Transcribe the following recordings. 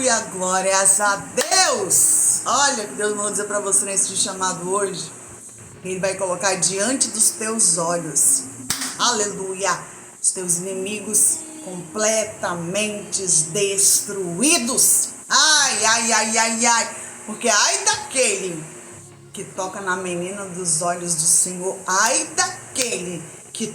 Aleluia, glórias a Deus. Olha que Deus mandou dizer para você nesse chamado hoje, que Ele vai colocar diante dos teus olhos, aleluia, os teus inimigos completamente destruídos. Ai, ai, ai, ai, ai, porque ai daquele que toca na menina dos olhos do Senhor, ai daquele que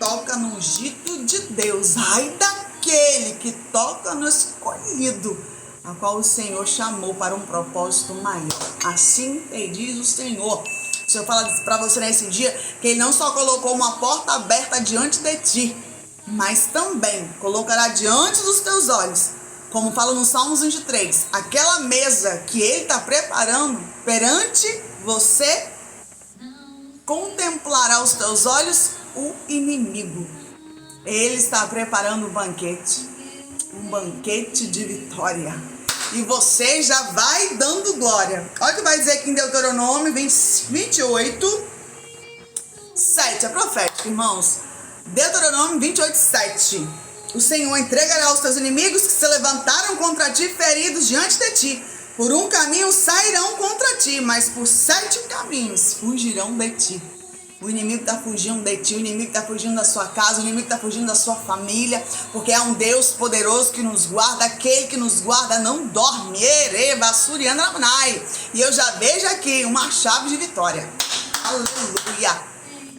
toca no ungido de Deus, ai daquele que toca no escolhido, a qual o Senhor chamou para um propósito maior. Assim te diz o Senhor. O Senhor fala para você nesse dia que Ele não só colocou uma porta aberta diante de ti, mas também colocará diante dos teus olhos, como fala no Salmos 23, aquela mesa que Ele está preparando perante você, contemplará os teus olhos o inimigo. Ele está preparando um banquete de vitória. E você já vai dando glória. Olha o que vai dizer aqui em Deuteronômio 28, 7. É profético, irmãos. Deuteronômio 28, 7. O Senhor entregará aos teus inimigos que se levantaram contra ti, feridos diante de ti. Por um caminho sairão contra ti, mas por 7 caminhos fugirão de ti. O inimigo está fugindo de ti, o inimigo está fugindo da sua casa, o inimigo está fugindo da sua família, porque é um Deus poderoso que nos guarda, aquele que nos guarda não dorme. E eu já vejo aqui uma chave de vitória. Aleluia!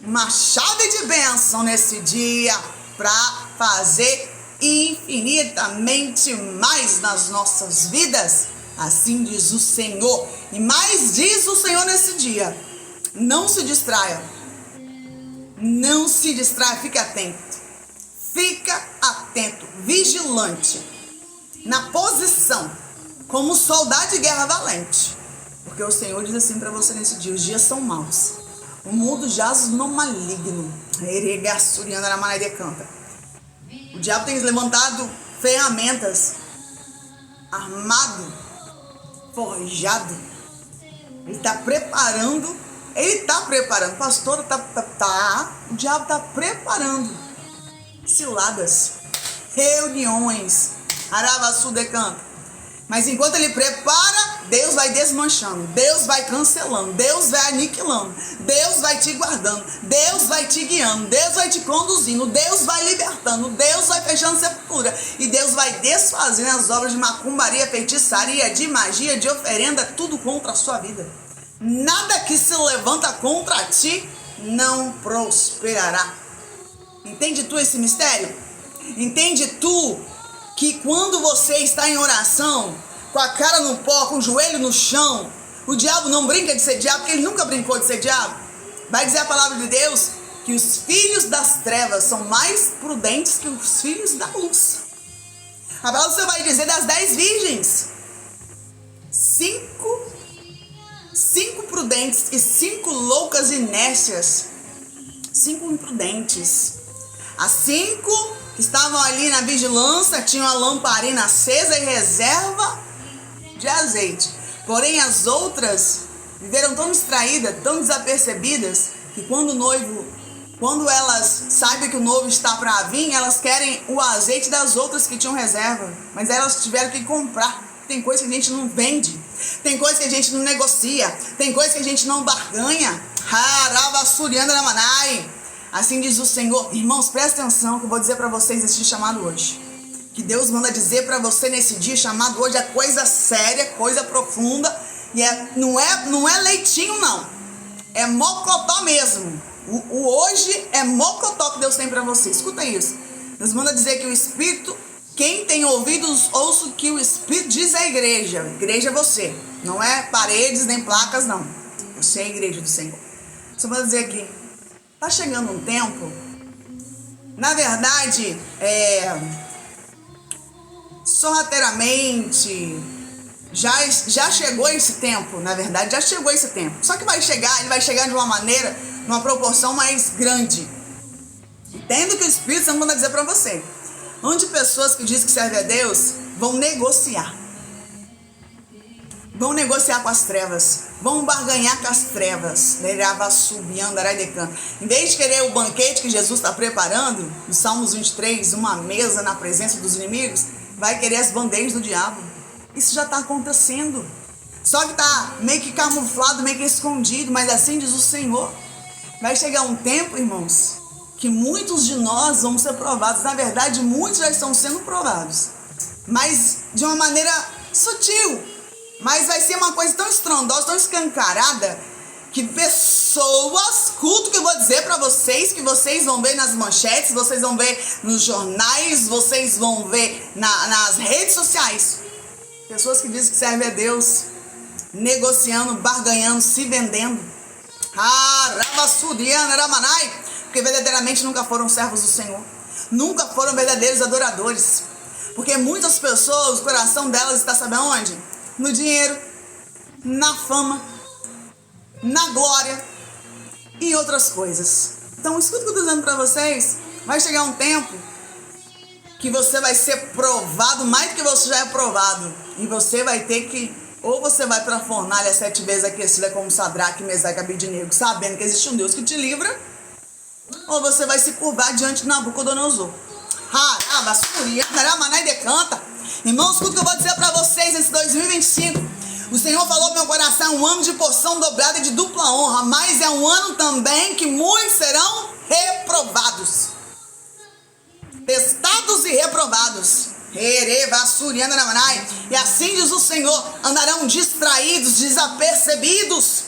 Uma chave de bênção nesse dia para fazer infinitamente mais nas nossas vidas. Assim diz o Senhor. E mais diz o Senhor nesse dia: não se distraia. Não se distraia, fica atento, vigilante, na posição, como soldado de guerra valente. Porque o Senhor diz assim para você nesse dia: os dias são maus, o mundo jaz no maligno. O diabo tem levantado ferramentas, armado, forjado. Ele está preparando. Pastor, o diabo está preparando ciladas, reuniões, aravaçu decanta. Mas enquanto ele prepara, Deus vai desmanchando, Deus vai cancelando, Deus vai aniquilando, Deus vai te guardando, Deus vai te guiando, Deus vai te conduzindo, Deus vai libertando, Deus vai fechando sepultura, e Deus vai desfazendo as obras de macumbaria, feitiçaria, de magia, de oferenda, tudo contra a sua vida. Nada que se levanta contra ti não prosperará. Entende tu esse mistério? Entende tu que quando você está em oração, com a cara no pó, com o joelho no chão, o diabo não brinca de ser diabo, porque ele nunca brincou de ser diabo? Vai dizer a palavra de Deus que os filhos das trevas são mais prudentes que os filhos da luz. A palavra você vai dizer das 10 virgens, 5 prudentes e 5 loucas e nécias. 5 imprudentes. As 5 que estavam ali na vigilância tinham a lamparina acesa e reserva de azeite. Porém as outras viveram tão distraídas, tão desapercebidas, que quando elas sabem que o noivo está para vir, elas querem o azeite das outras que tinham reserva. Mas elas tiveram que comprar. Tem coisa que a gente não vende, tem coisa que a gente não negocia, tem coisa que a gente não barganha. Assim diz o Senhor. Irmãos, presta atenção que eu vou dizer para vocês esse chamado hoje. Que Deus manda dizer para você nesse dia chamado hoje é coisa séria, coisa profunda. E não é leitinho não, é mocotó mesmo. O hoje é mocotó que Deus tem para você. Escuta isso. Deus manda dizer que o Espírito... Quem tem ouvidos, ouça o que o Espírito diz à igreja. Igreja é você. Não é paredes nem placas, não. Você é a igreja do Senhor. Só vou dizer aqui. Está chegando um tempo. Na verdade, sorrateiramente, já chegou esse tempo. Na verdade, já chegou esse tempo. Só que ele vai chegar de uma maneira, numa proporção mais grande. Entenda o que o Espírito Santo manda dizer para você. Onde pessoas que dizem que servem a Deus vão negociar. Vão negociar com as trevas. Vão barganhar com as trevas. Em vez de querer o banquete que Jesus está preparando, no Salmos 23, uma mesa na presença dos inimigos, vai querer as bandejas do diabo. Isso já está acontecendo. Só que está meio que camuflado, meio que escondido, mas assim diz o Senhor. Vai chegar um tempo, irmãos, que muitos de nós vão ser provados. Na verdade, muitos já estão sendo provados. Mas de uma maneira sutil. Mas vai ser uma coisa tão estrondosa, tão escancarada, que pessoas, culto que eu vou dizer para vocês, que vocês vão ver nas manchetes, vocês vão ver nos jornais, vocês vão ver nas redes sociais. Pessoas que dizem que servem a Deus, negociando, barganhando, se vendendo. Porque verdadeiramente nunca foram servos do Senhor. Nunca foram verdadeiros adoradores. Porque muitas pessoas, o coração delas está sabendo onde? No dinheiro, na fama, na glória e outras coisas. Então escuta o que eu estou dizendo para vocês. Vai chegar um tempo que você vai ser provado mais do que você já é provado. E você vai ter que, ou você vai para a fornalha 7 vezes aquecida como Sadraque, Mesaque e Abednego, sabendo que existe um Deus que te livra, ou você vai se curvar diante de Nabucodonosor. Irmãos, escuta o que eu vou dizer para vocês nesse 2025. O Senhor falou no meu coração, um ano de porção dobrada e de dupla honra, mas é um ano também que muitos serão reprovados. Testados e reprovados. E assim diz o Senhor, andarão distraídos, desapercebidos.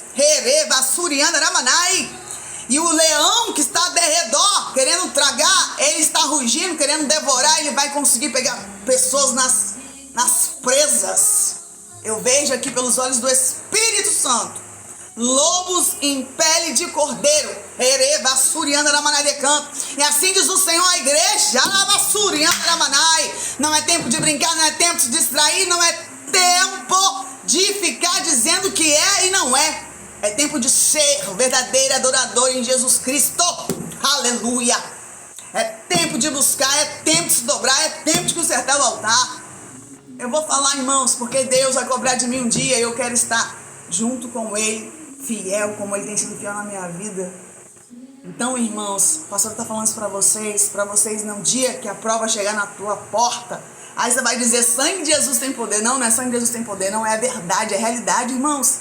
E o leão que está ao redor, querendo tragar, ele está rugindo, querendo devorar, ele vai conseguir pegar pessoas nas presas. Eu vejo aqui pelos olhos do Espírito Santo, lobos em pele de cordeiro. E assim diz o Senhor à igreja. Não é tempo de brincar, não é tempo de se distrair, não é tempo de ficar dizendo que é e não é. É tempo de ser verdadeiro adorador em Jesus Cristo. Aleluia. É tempo de buscar, é tempo de se dobrar, é tempo de consertar o altar. Eu vou falar, irmãos, porque Deus vai cobrar de mim um dia e eu quero estar junto com Ele, fiel, como Ele tem sido fiel na minha vida. Então, irmãos, o pastor está falando isso para vocês no dia que a prova chegar na tua porta. Aí você vai dizer, sangue de Jesus tem poder. Não, não é sangue de Jesus tem poder, não, é a verdade, é a realidade, irmãos.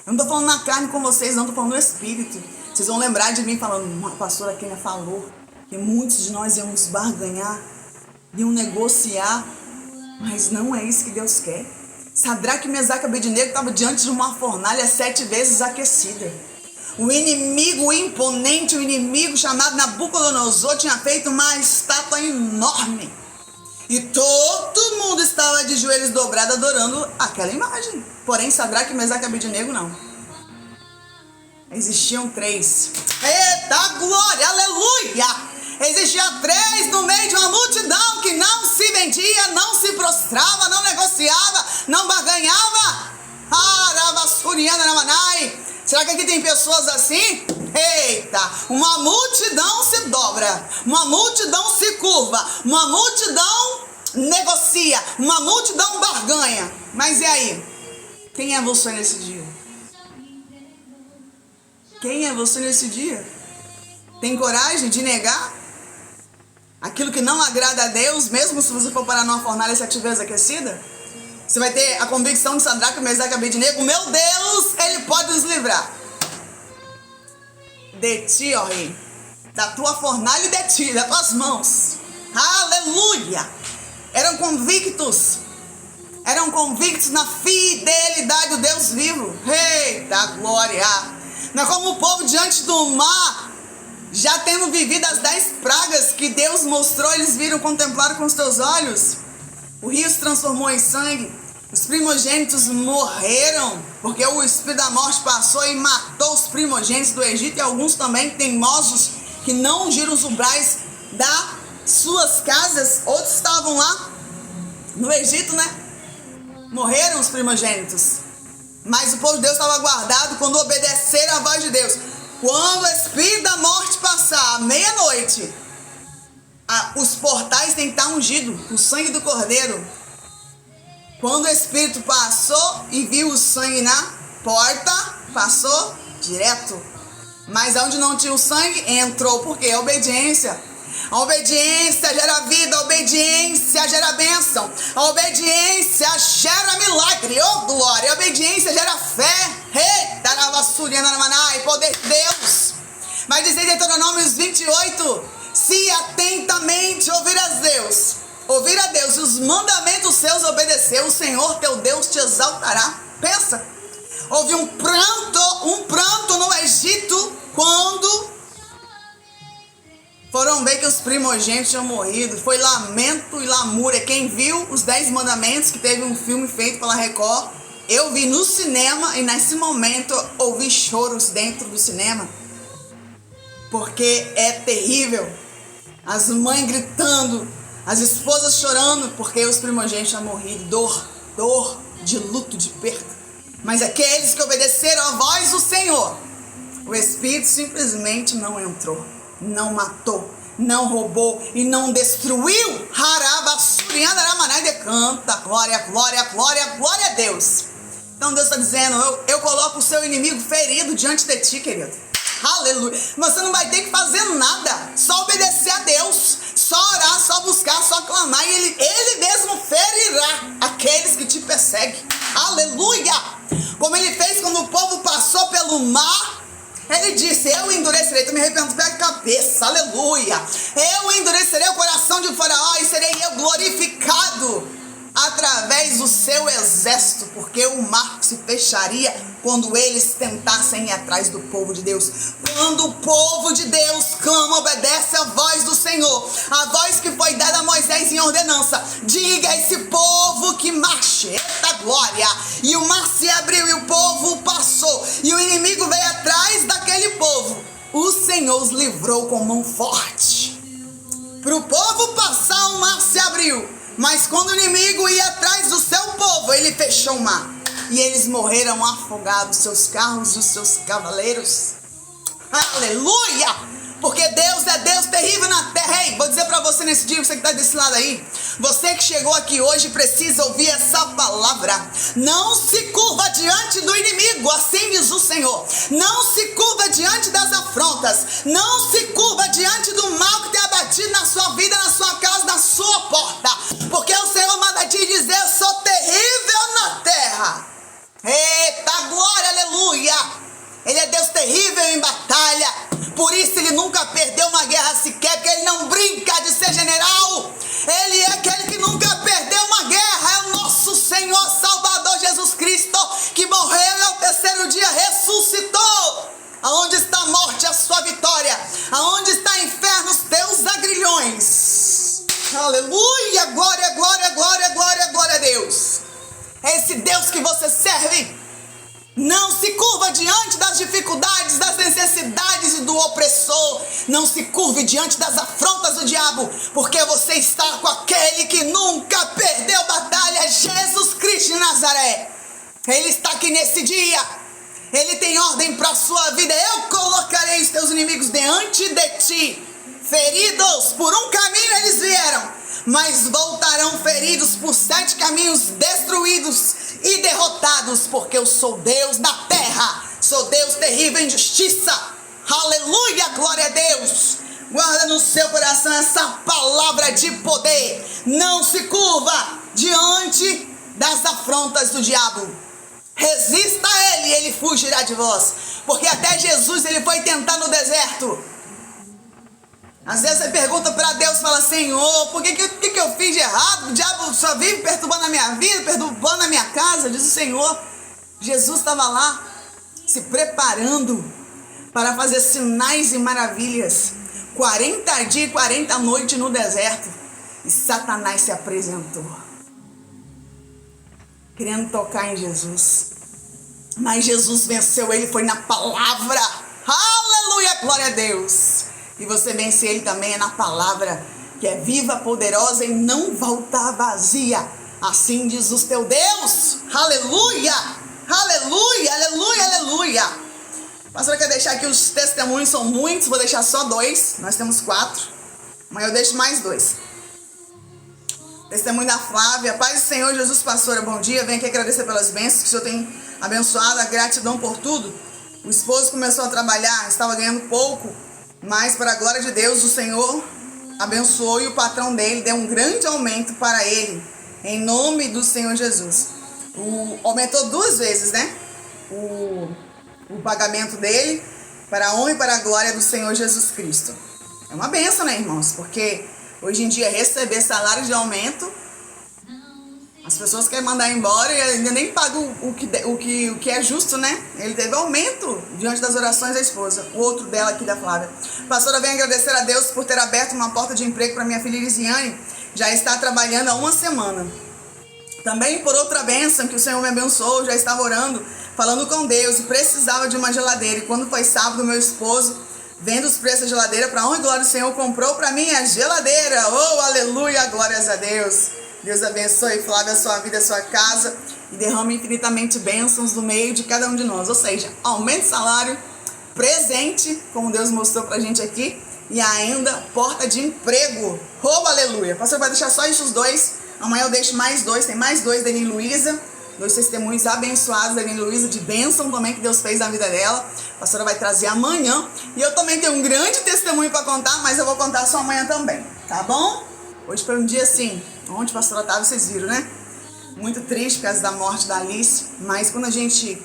Eu não estou falando na carne com vocês, não, estou falando no Espírito. Vocês vão lembrar de mim falando, a pastora Kênia falou que muitos de nós íamos barganhar, iam negociar, mas não é isso que Deus quer. Sadraque, Mesaque e Abednego estavam diante de uma fornalha 7 vezes aquecida. O inimigo imponente, o inimigo chamado Nabucodonosor tinha feito uma estátua enorme. E todo mundo estava de joelhos dobrados adorando aquela imagem. Porém, Sadraque, Mesaque e Abednego não. Existiam 3. Eita glória, aleluia! Existiam 3 no meio de uma multidão que não se vendia, não se prostrava, não negociava, não barganhava. Será que aqui tem pessoas assim? Eita, uma multidão se dobra, uma multidão se curva, uma multidão negocia, uma multidão barganha. Mas e aí? Quem é você nesse dia? Quem é você nesse dia? Tem coragem de negar aquilo que não agrada a Deus, mesmo se você for parar numa fornalha 7 vezes aquecida? Você vai ter a convicção de Sadraque, Mesaque e Abednego. Meu Deus, Ele pode nos livrar de ti, ó rei, da tua fornalha e de ti, das tuas mãos. Aleluia! Eram convictos na fidelidade do Deus vivo. Eita glória! Não é como o povo diante do mar, já tendo vivido as 10 pragas que Deus mostrou, eles viram, contemplaram com os teus olhos. O rio se transformou em sangue. Os primogênitos morreram, porque o espírito da morte passou e matou os primogênitos do Egito. E alguns também teimosos que não ungiram os umbrais das suas casas. Outros estavam lá no Egito, né? Morreram os primogênitos. Mas o povo de Deus estava guardado quando obedeceram a voz de Deus. Quando o espírito da morte passar à meia-noite, os portais têm que estar ungidos com o sangue do Cordeiro. Quando o Espírito passou e viu o sangue na porta, passou direto. Mas onde não tinha o sangue, entrou. Por quê? A obediência. A obediência gera vida, a obediência gera bênção, a obediência gera milagre. milagre, oh glória. A obediência gera fé. Eita, e poder de Deus. Vai dizer em Deuteronômio 28, se atentamente ouvir a Deus, os mandamentos seus obedecer, o Senhor teu Deus te exaltará. Pensa, houve um pranto no Egito quando foram ver que os primogênitos tinham morrido. Foi lamento e lamúria. Quem viu os 10 mandamentos, que teve um filme feito pela Record, eu vi no cinema e nesse momento ouvi choros dentro do cinema. Porque é terrível. As mães gritando, as esposas chorando porque os primogênitos tinham morrido. Dor de luto, de perda. Mas aqueles que obedeceram a voz do Senhor, o Espírito simplesmente não entrou, não matou, não roubou e não destruiu. Canta, glória, glória, glória, glória a Deus. Então Deus está dizendo, eu coloco o seu inimigo ferido diante de ti, querido. Aleluia. Você não vai ter que fazer nada, só obedecer a Deus, só orar, só buscar, só clamar, e Ele mesmo ferirá aqueles que te perseguem. Aleluia. Como Ele fez quando o povo passou pelo mar, Ele disse, eu endurecerei, tu me arrependo pela cabeça, aleluia. Eu endurecerei o coração de Faraó e serei eu glorificado através do seu exército, porque o mar se fecharia quando eles tentassem ir atrás do povo de Deus. Quando o povo de Deus clama, obedece a voz do Senhor, a voz que foi dada a Moisés em ordenança, diga a esse povo que marche, eita glória, e o mar se abriu e o povo passou, e o inimigo veio atrás daquele povo, o Senhor os livrou com mão forte. Para o povo passar, o mar se abriu. Mas quando o inimigo ia atrás do seu povo, ele fechou o mar. E eles morreram afogados, seus carros e os seus cavaleiros. Aleluia! Porque Deus é Deus terrível na terra. Ei, vou dizer para você nesse dia, você que está desse lado aí, você que chegou aqui hoje precisa ouvir essa palavra. Não se curva diante do inimigo, assim diz o Senhor. Não se curva diante das afrontas. Não se curva diante do mal que tem abatido na sua vida, na sua casa, na sua porta. Porque o Senhor manda te dizer, eu sou terrível na terra. Eita glória, aleluia. Ele é Deus terrível em batalha. Por isso ele nunca perdeu uma guerra sequer, porque ele não brinca de ser general. Ele é aquele que nunca perdeu uma guerra. É o nosso Senhor Salvador Jesus Cristo, que morreu e ao terceiro dia ressuscitou. Aonde está a morte, a sua vitória? Aonde está inferno, os teus agrilhões? Aleluia, glória, glória, glória, glória, glória a Deus. É esse Deus que você serve. Não se curva diante das dificuldades, das necessidades e do opressor. Não se curve diante das afrontas do diabo, porque você está com aquele que nunca perdeu batalha, Jesus Cristo de Nazaré. Ele está aqui nesse dia. Ele tem ordem para a sua vida. Eu colocarei os teus inimigos diante de ti. Feridos por um caminho eles vieram, mas voltarão feridos por 7 caminhos, destruídos e derrotados, porque eu sou Deus na terra, sou Deus terrível em justiça. Aleluia, glória a Deus. Guarda no seu coração essa palavra de poder. Não se curva diante das afrontas do diabo. Resista a ele e ele fugirá de vós, porque até Jesus ele foi tentar no deserto. Às vezes você pergunta para Deus, fala, Senhor, por que eu fiz de errado? O diabo só vive perturbando a minha vida, perturbando a minha casa. Diz o Senhor, Jesus estava lá, se preparando para fazer sinais e maravilhas. 40 dias e 40 noites no deserto. E Satanás se apresentou, querendo tocar em Jesus. Mas Jesus venceu ele, foi na palavra. Aleluia, glória a Deus. E você vence ele também na palavra, que é viva, poderosa e não voltar vazia. Assim diz o teu Deus. Aleluia, aleluia, aleluia, aleluia. Pastor, quer deixar aqui os testemunhos, são muitos, vou deixar só 2. Nós temos 4, mas eu deixo mais 2. Testemunho da Flávia. Paz do Senhor Jesus, pastora, bom dia. Venho aqui agradecer pelas bênçãos que o Senhor tem abençoado, a gratidão por tudo. O esposo começou a trabalhar, estava ganhando pouco, mas para a glória de Deus, o Senhor abençoou e o patrão dele deu um grande aumento para ele, em nome do Senhor Jesus. Aumentou 2 vezes, né? O pagamento dele para a honra e para a glória do Senhor Jesus Cristo. É uma bênção, né, irmãos? Porque hoje em dia receber salário de aumento, as pessoas querem mandar embora e ainda nem pagam o que é justo, né? Ele teve aumento diante das orações da esposa. O outro dela aqui, da Flávia. Pastora, venho agradecer a Deus por ter aberto uma porta de emprego para minha filha Lisiane. Já está trabalhando há 1 semana. Também por outra bênção que o Senhor me abençoou, já estava orando, falando com Deus e precisava de uma geladeira. E quando foi sábado, meu esposo, vendo os preços da geladeira, para honra e glória do Senhor, comprou para mim a geladeira. Oh, aleluia, glórias a Deus. Deus abençoe, Flávia, a sua vida, a sua casa e derrame infinitamente bênçãos no meio de cada um de nós. Ou seja, aumento de salário, presente, como Deus mostrou pra gente aqui, e ainda porta de emprego. Oh, aleluia. Pastor, vai deixar só esses 2. Amanhã eu deixo mais 2. Tem mais 2 da Eni Luísa. 2 testemunhos abençoados da Eni Luísa, de bênção também que Deus fez na vida dela. A pastora vai trazer amanhã. E eu também tenho um grande testemunho para contar, mas eu vou contar só amanhã também. Tá bom? Hoje foi um dia assim. Ontem o pastor Otávio, vocês viram, né? Muito triste por causa da morte da Alice. Mas quando a gente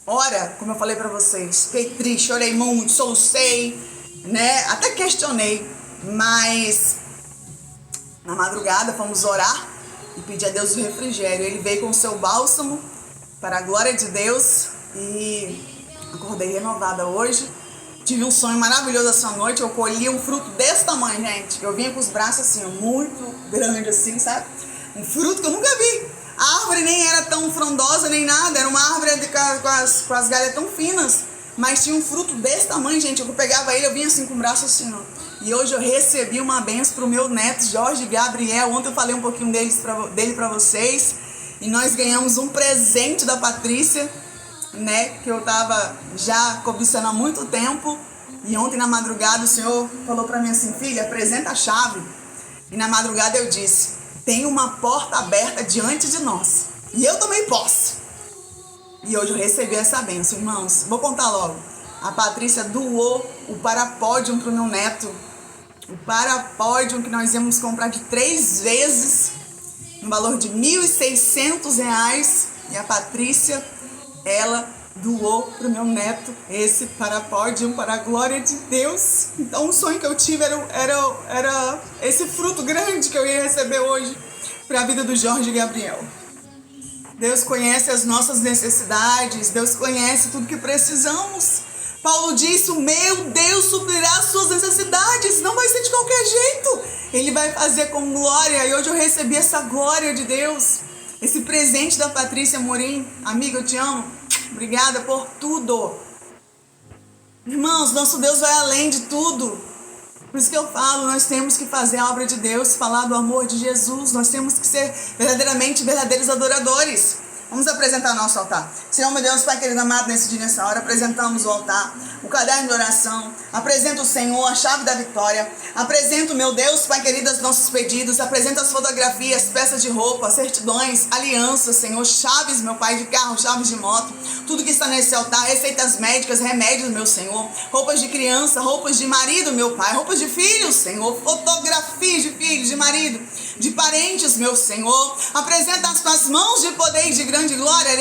ora, como eu falei pra vocês, fiquei triste, chorei muito, solucei, né? Até questionei. Mas na madrugada fomos orar e pedir a Deus o refrigério. Ele veio com o seu bálsamo para a glória de Deus. E acordei renovada hoje. Tive um sonho maravilhoso essa noite. Eu colhi um fruto desse tamanho, gente. Eu vinha com os braços assim, muito grande assim, sabe? Um fruto que eu nunca vi. A árvore nem era tão frondosa nem nada. Era uma árvore com as galhas tão finas. Mas tinha um fruto desse tamanho, gente. Eu pegava ele, eu vinha assim com o braço assim, ó. E hoje eu recebi uma bênção pro meu neto, Jorge Gabriel. Ontem eu falei um pouquinho dele pra vocês. E nós ganhamos um presente da Patrícia, né, que eu tava já cobiçando há muito tempo. E ontem na madrugada o Senhor falou pra mim assim: filha, apresenta a chave. E na madrugada eu disse: tem uma porta aberta diante de nós. E eu tomei posse. E hoje eu recebi essa bênção, irmãos. Vou contar logo. A Patrícia doou o parapódium pro meu neto. O parapódium que nós íamos comprar de 3 vezes, no valor de R$1.600. E a Patrícia, ela doou pro meu neto esse parapódium para a glória de Deus. Então o sonho que eu tive era esse fruto grande que eu ia receber hoje para a vida do Jorge Gabriel. Deus conhece as nossas necessidades, Deus conhece tudo que precisamos. Paulo disse: o meu Deus suprirá as suas necessidades, não vai ser de qualquer jeito. Ele vai fazer com glória. E hoje eu recebi essa glória de Deus, esse presente da Patrícia Morim. Amiga, eu te amo. Obrigada por tudo. Irmãos, nosso Deus vai além de tudo. Por isso que eu falo, nós temos que fazer a obra de Deus, falar do amor de Jesus. Nós temos que ser verdadeiramente verdadeiros adoradores. Vamos apresentar nosso altar. Senhor, meu Deus, Pai querido amado, nesse dia, nessa hora, apresentamos o altar, o caderno de oração. Apresento o Senhor, a chave da vitória. Apresento, meu Deus, Pai querido, os nossos pedidos. Apresento as fotografias, peças de roupa, certidões, alianças, Senhor, chaves, meu Pai, de carro, chaves de moto. Tudo que está nesse altar, receitas médicas, remédios, meu Senhor. Roupas de criança, roupas de marido, meu Pai. Roupas de filhos, Senhor. Fotografias de filhos, de marido, de parentes, meu Senhor. Apresenta as tuas mãos de poder e de grande glória,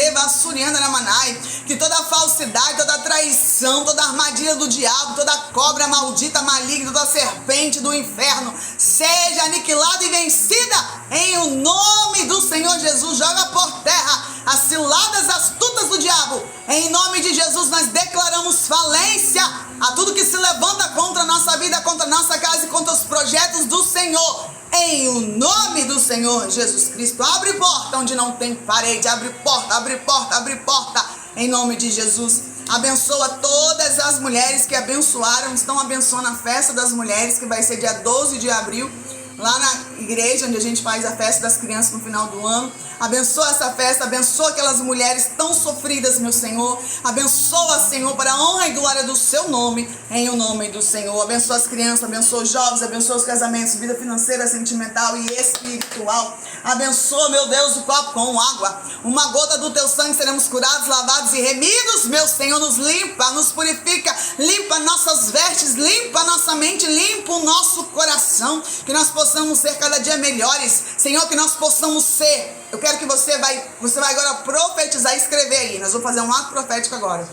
que toda falsidade, toda traição, toda armadilha do diabo, toda cobra maldita, maligna, toda serpente do inferno seja aniquilada e vencida em o nome do Senhor Jesus. Joga por terra as ciladas astutas do diabo. Em nome de Jesus nós declaramos falência a tudo que se levanta contra a nossa vida, contra a nossa casa e contra os projetos do Senhor. Em o nome do Senhor Jesus Cristo. Abre porta onde não tem parede. Abre porta, abre porta, abre porta. Em nome de Jesus. Abençoa todas as mulheres que abençoaram, estão abençoando a festa das mulheres, que vai ser dia 12 de abril, lá na igreja onde a gente faz a festa das crianças no final do ano. Abençoa essa festa, abençoa aquelas mulheres tão sofridas, meu Senhor. Abençoa, Senhor, para a honra e glória do seu nome, em o nome do Senhor. Abençoa as crianças, abençoa os jovens, abençoa os casamentos, vida financeira, sentimental e espiritual. Abençoa, meu Deus, o copo com água. Uma gota do teu sangue seremos curados, lavados e remidos, meu Senhor. Nos limpa, nos purifica, limpa nossas vestes, limpa nossa mente, limpa o nosso coração, que nós possamos possamos ser cada dia melhores. Senhor, que nós possamos ser. Eu quero que você vai agora profetizar e escrever aí. Nós vamos fazer um ato profético agora.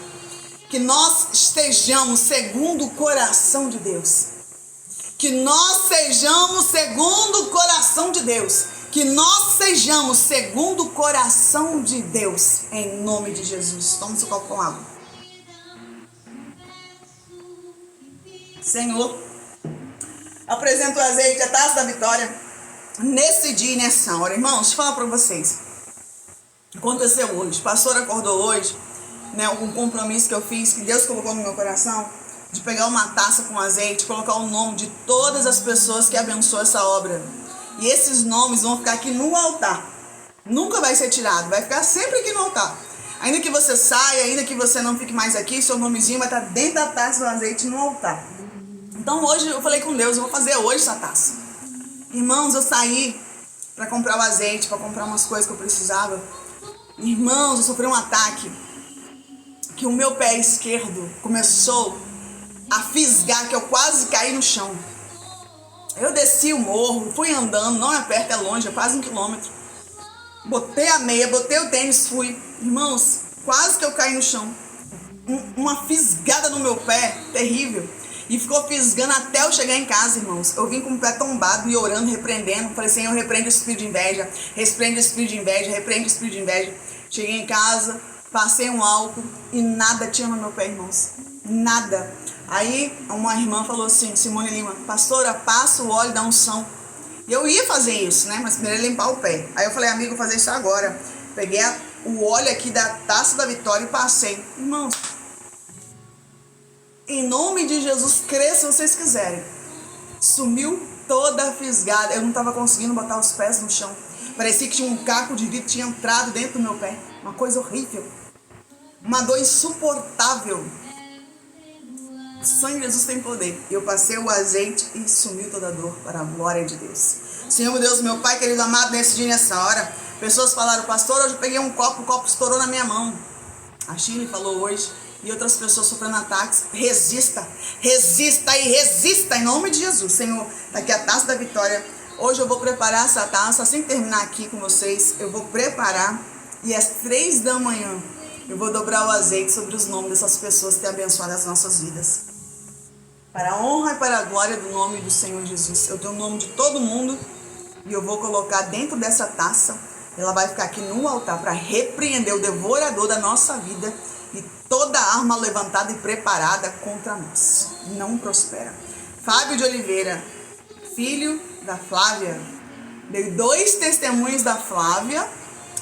Que nós estejamos segundo o coração de Deus. Que nós sejamos segundo o coração de Deus. Que nós sejamos segundo o coração de Deus. Em nome de Jesus. Toma seu copo com água. Senhor, apresento o azeite, a taça da vitória, nesse dia e nessa hora. Irmãos, deixa eu falar para vocês. Aconteceu hoje. O pastor acordou hoje, né, um compromisso que eu fiz, que Deus colocou no meu coração, de pegar uma taça com azeite, colocar o nome de todas as pessoas que abençoam essa obra. E esses nomes vão ficar aqui no altar. Nunca vai ser tirado, vai ficar sempre aqui no altar. Ainda que você saia, ainda que você não fique mais aqui, seu nomezinho vai estar dentro da taça do azeite no altar. Então hoje eu falei com Deus, eu vou fazer hoje essa taça. Irmãos, eu saí para comprar o azeite, para comprar umas coisas que eu precisava. Irmãos, eu sofri um ataque, que o meu pé esquerdo começou a fisgar, que eu quase caí no chão. Eu desci o morro, fui andando, não é perto, é longe, é quase 1 quilômetro. Botei a meia, botei o tênis, fui. Irmãos, quase que eu caí no chão. Uma fisgada no meu pé, terrível. E ficou fisgando até eu chegar em casa, irmãos. Eu vim com o pé tombado e orando, repreendendo. Falei, Senhor, repreende o espírito de inveja. Repreende o espírito de inveja, repreende o espírito de inveja. Cheguei em casa, passei um álcool e nada tinha no meu pé, irmãos. Nada. Aí uma irmã falou assim, Simone Lima, pastora, passa o óleo da unção. E eu ia fazer isso, né? Mas primeiro limpar o pé. Aí eu falei, amigo, vou fazer isso agora. Peguei o óleo aqui da taça da vitória e passei. Irmãos, em nome de Jesus, cresça se vocês quiserem. Sumiu toda a fisgada. Eu não estava conseguindo botar os pés no chão. Parecia que tinha um caco de vidro, tinha entrado dentro do meu pé. Uma coisa horrível. Uma dor insuportável. O sangue de Jesus tem poder. Eu passei o azeite e sumiu toda a dor para a glória de Deus. Senhor, meu Deus, meu Pai querido amado, nesse dia e nessa hora, pessoas falaram, pastor, hoje eu peguei um copo, o copo estourou na minha mão. A Chile falou hoje. E outras pessoas sofrendo ataques. Resista, resista e resista em nome de Jesus. Senhor, daqui a taça da vitória. Hoje eu vou preparar essa taça. Assim que terminar aqui com vocês, eu vou preparar. E às 3 da manhã eu vou dobrar o azeite sobre os nomes dessas pessoas que têm abençoado as nossas vidas. Para a honra e para a glória do nome do Senhor Jesus. Eu tenho o nome de todo mundo e eu vou colocar dentro dessa taça. Ela vai ficar aqui no altar para repreender o devorador da nossa vida. E toda arma levantada e preparada contra nós não prospera. Fábio de Oliveira, filho da Flávia. Dei 2 testemunhos da Flávia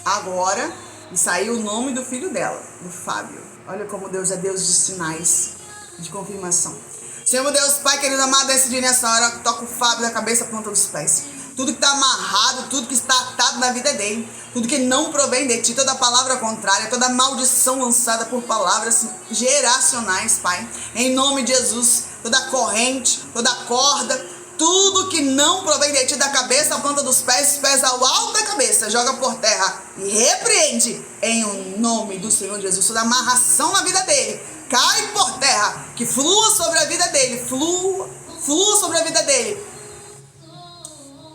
agora e saiu o nome do filho dela, do Fábio. Olha como Deus é Deus de sinais, de confirmação. Senhor, meu Deus, Pai querido amado, nesse dia, nessa hora, toca o Fábio da cabeça à ponta dos pés. Tudo que está amarrado, tudo que está atado na vida dele, tudo que não provém de ti, toda palavra contrária, toda maldição lançada por palavras geracionais, Pai. Em nome de Jesus, toda corrente, toda corda, tudo que não provém de ti, da cabeça à ponta dos pés ao alto da cabeça, joga por terra e repreende em o nome do Senhor Jesus. Toda amarração na vida dele, cai por terra, que flua sobre a vida dele, flua sobre a vida dele.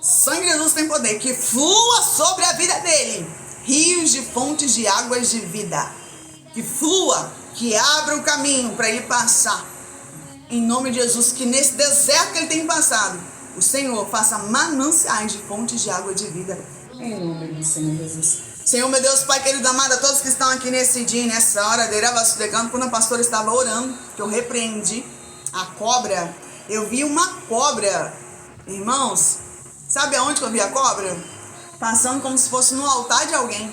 Sangue de Jesus tem poder, que flua sobre a vida dele. Rios de fontes de águas de vida. Que flua, que abra o caminho para ele passar. Em nome de Jesus, que nesse deserto que ele tem passado, o Senhor faça mananciais de fontes de água de vida. Em nome do Senhor Jesus. Senhor, meu Deus, Pai querido amado, a todos que estão aqui nesse dia, nessa hora, quando a pastora estava orando, que eu repreendi a cobra, eu vi uma cobra, irmãos. Sabe aonde que eu vi a cobra? Passando como se fosse no altar de alguém.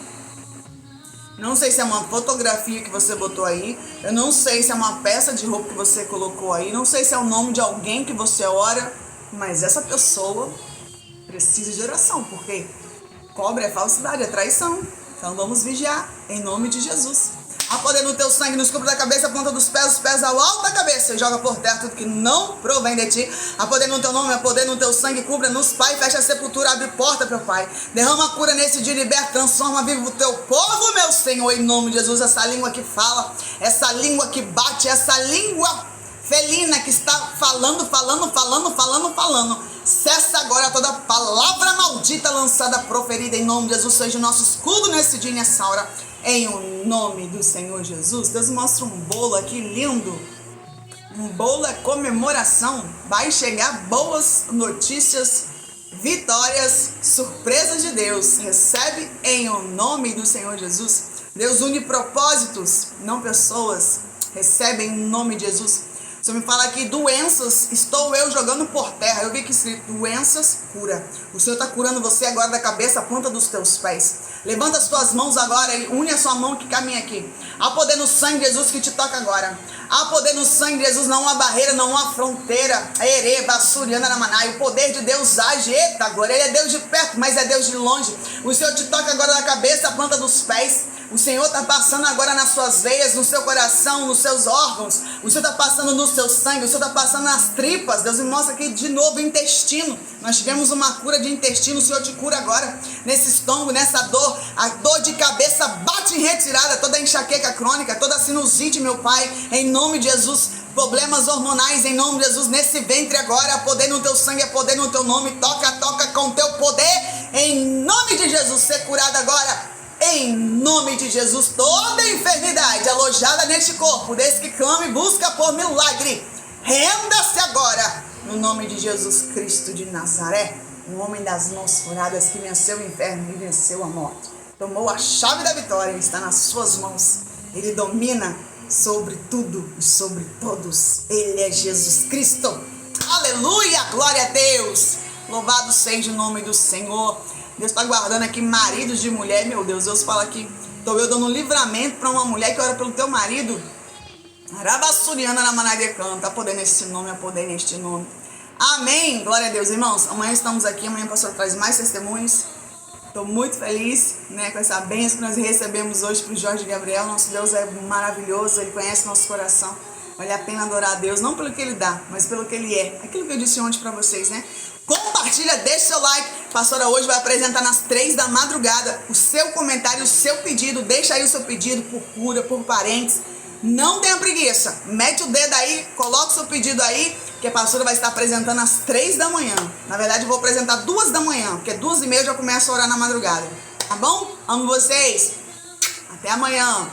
Não sei se é uma fotografia que você botou aí. Eu não sei se é uma peça de roupa que você colocou aí. Não sei se é o nome de alguém que você ora. Mas essa pessoa precisa de oração. Porque cobra é falsidade, é traição. Então vamos vigiar em nome de Jesus. Há poder no teu sangue, no escopo da cabeça, a ponta dos pés, os pés ao alto da cabeça. Joga por terra tudo que não provém de ti. Há poder no teu nome, há poder no teu sangue. Cubra-nos, Pai, fecha a sepultura, abre porta, meu Pai. Derrama a cura nesse dia, liberta, transforma, vivo o teu povo, meu Senhor. Em nome de Jesus, essa língua que fala, essa língua que bate, essa língua felina que está falando. Cessa agora toda palavra maldita lançada, proferida em nome de Jesus. Seja o nosso escudo nesse dia e nessa hora, em o nome do Senhor Jesus. Deus mostra um bolo aqui lindo. Um bolo é comemoração. Vai chegar boas notícias, vitórias, surpresas de Deus. Recebe em o nome do Senhor Jesus. Deus une propósitos, não pessoas. Recebe em nome de Jesus. O Senhor me fala aqui, doenças, estou eu jogando por terra. Eu vi que escrito, doenças, cura. O Senhor está curando você agora da cabeça à ponta dos teus pés. Levanta as tuas mãos agora e une a sua mão que caminha aqui. Há poder no sangue de Jesus que te toca agora. Há poder no sangue de Jesus, não há barreira, não há fronteira. O poder de Deus age. Eita, agora Ele é Deus de perto, mas é Deus de longe. O Senhor te toca agora da cabeça à planta dos pés. O Senhor está passando agora nas suas veias, no seu coração, nos seus órgãos. O Senhor está passando no seu sangue, o Senhor está passando nas tripas. Deus me mostra aqui de novo o intestino. Nós tivemos uma cura de intestino, o Senhor te cura agora. Nesse estômago, nessa dor, a dor de cabeça bate em retirada. Toda enxaqueca crônica, toda sinusite, meu Pai, em nome de Jesus. Problemas hormonais, em nome de Jesus, nesse ventre agora. Poder no teu sangue, é poder no teu nome. Toca, toca com teu poder. Em nome de Jesus, ser curado agora. Em nome de Jesus, toda enfermidade alojada neste corpo, desse que clama e busca por milagre, renda-se agora, no nome de Jesus Cristo de Nazaré, o homem das mãos furadas que venceu o inferno e venceu a morte. Tomou a chave da vitória, está nas suas mãos. Ele domina sobre tudo e sobre todos. Ele é Jesus Cristo. Aleluia, glória a Deus. Louvado seja o nome do Senhor. Deus está guardando aqui maridos de mulher, meu Deus. Deus fala aqui, estou eu dando um livramento para uma mulher que ora pelo teu marido. Arabassuriana na Manaria canta, há poder neste nome, há poder neste nome. Amém, glória a Deus, irmãos. Amanhã estamos aqui, amanhã o pastor traz mais testemunhos. Estou muito feliz, com essa bênção que nós recebemos hoje para o Jorge Gabriel. Nosso Deus é maravilhoso, Ele conhece nosso coração. Vale a pena adorar a Deus, não pelo que Ele dá, mas pelo que Ele é. Aquilo que eu disse ontem para vocês, Compartilha, deixa seu like. A pastora hoje vai apresentar nas 3 da madrugada o seu comentário, o seu pedido. Deixa aí o seu pedido por cura, por parentes. Não tenha preguiça. Mete o dedo aí, coloca o seu pedido aí, que a pastora vai estar apresentando às 3 da manhã. Na verdade, eu vou apresentar 2 da manhã, porque 2h30 eu já começo a orar na madrugada. Tá bom? Amo vocês. Até amanhã.